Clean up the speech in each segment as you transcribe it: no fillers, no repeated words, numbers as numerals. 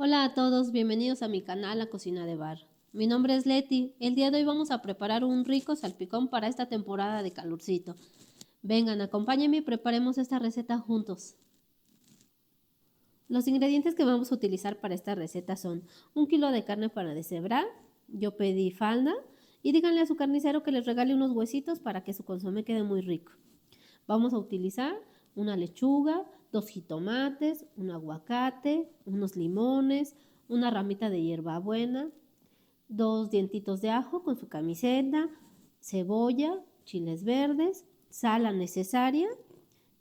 Hola a todos, bienvenidos a mi canal La Cocina de Bar. Mi nombre es Leti. El día de hoy vamos a preparar un rico salpicón para esta temporada de calorcito. Vengan, acompáñenme y preparemos esta receta juntos. Los ingredientes que vamos a utilizar para esta receta son 1 kilo de carne para deshebrar, yo pedí falda y díganle a su carnicero que les regale unos huesitos para que su consomé quede muy rico. Vamos a utilizar una lechuga, 2 jitomates, un aguacate, unos limones, una ramita de hierbabuena, 2 dientitos de ajo con su camiseta, cebolla, chiles verdes, sal la necesaria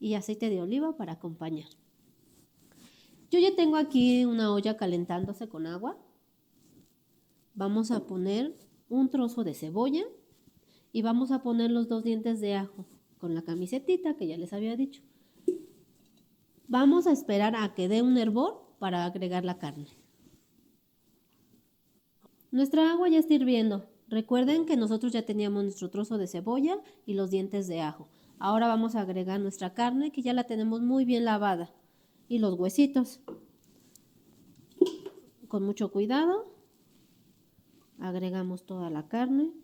y aceite de oliva para acompañar. Yo ya tengo aquí una olla calentándose con agua. Vamos a poner un trozo de cebolla y vamos a poner los 2 dientes de ajo con la camisetita que ya les había dicho. Vamos a esperar a que dé un hervor para agregar la carne. Nuestra agua ya está hirviendo. Recuerden que nosotros ya teníamos nuestro trozo de cebolla y los dientes de ajo. Ahora vamos a agregar nuestra carne que ya la tenemos muy bien lavada y los huesitos. Con mucho cuidado agregamos toda la carne.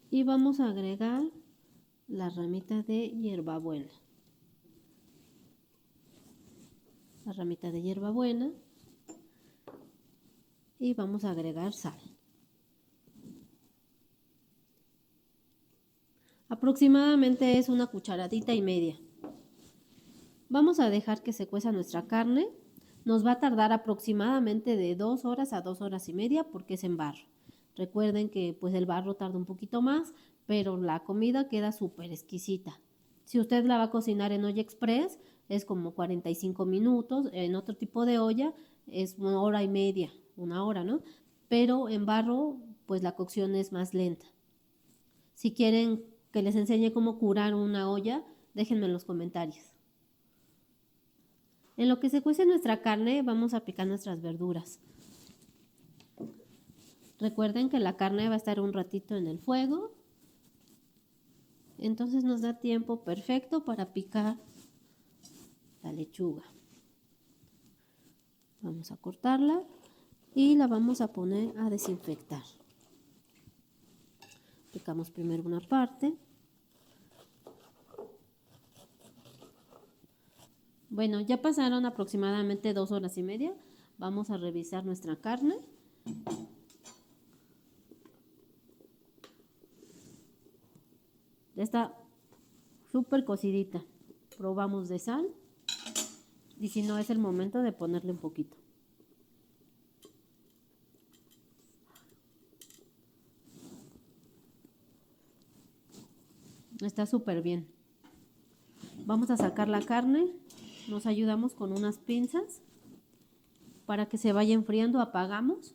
Y vamos a agregar la ramita de hierbabuena. La ramita de hierbabuena. Y vamos a agregar sal. Aproximadamente es una cucharadita y media. Vamos a dejar que se cueza nuestra carne. Nos va a tardar aproximadamente de 2 horas a 2 horas y media porque es en barro. Recuerden que pues el barro tarda un poquito más, pero la comida queda súper exquisita. Si usted la va a cocinar en olla express, es como 45 minutos. En otro tipo de olla es 1 hora y media, 1 hora, ¿no? Pero en barro, pues la cocción es más lenta. Si quieren que les enseñe cómo curar una olla, déjenme en los comentarios. En lo que se cuece nuestra carne, vamos a picar nuestras verduras. Recuerden que la carne va a estar un ratito en el fuego, entonces nos da tiempo perfecto para picar la lechuga. Vamos a cortarla y la vamos a poner a desinfectar. Picamos primero una parte. Bueno, ya pasaron aproximadamente 2 horas y media. Vamos a revisar nuestra carne. Ya está súper cocidita. Probamos de sal. Y si no, es el momento de ponerle un poquito. Está súper bien. Vamos a sacar la carne. Nos ayudamos con unas pinzas para que se vaya enfriando. Apagamos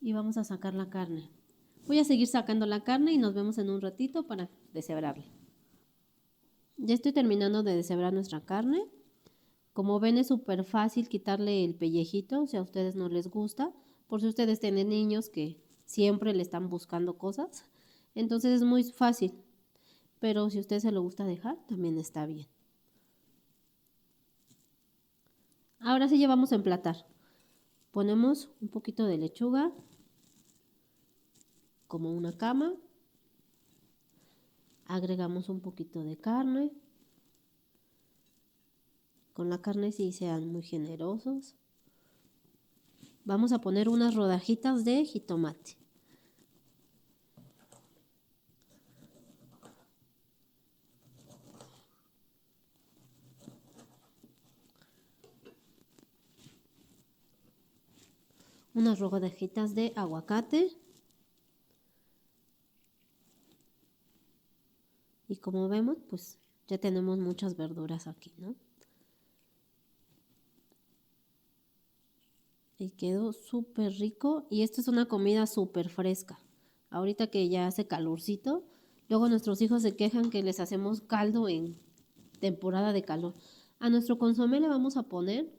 y vamos a sacar la carne. Voy a seguir sacando la carne y nos vemos en un ratito para deshebrarla. Ya estoy terminando de deshebrar nuestra carne. Como ven, es súper fácil quitarle el pellejito si a ustedes no les gusta, por si ustedes tienen niños que siempre le están buscando cosas. Entonces es muy fácil, pero si a usted se lo gusta dejar, también está bien. Ahora sí ya vamos a emplatar. Ponemos un poquito de lechuga, como una cama. Agregamos un poquito de carne. Con la carne sí sean muy generosos. Vamos a poner unas rodajitas de jitomate. Unas rodajitas de aguacate. Y como vemos, pues ya tenemos muchas verduras aquí, ¿no? Y quedó súper rico. Y esto es una comida súper fresca. Ahorita que ya hace calorcito, luego nuestros hijos se quejan que les hacemos caldo en temporada de calor. A nuestro consomé le vamos a poner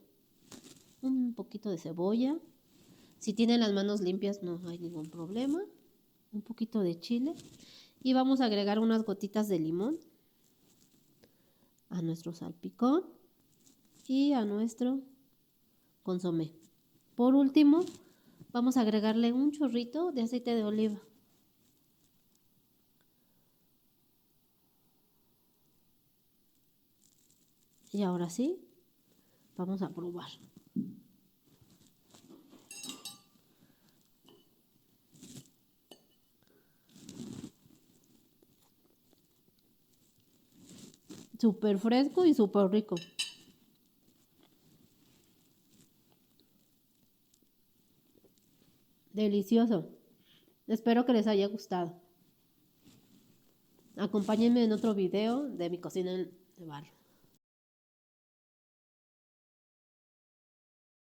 un poquito de cebolla. Si tienen las manos limpias no hay ningún problema. Un poquito de chile. Y vamos a agregar unas gotitas de limón. a nuestro salpicón y a nuestro consomé. Por último, vamos a agregarle un chorrito de aceite de oliva. Y ahora sí, vamos a probar. Súper fresco y súper rico. Delicioso. Espero que les haya gustado. Acompáñenme en otro video de mi cocina de barrio.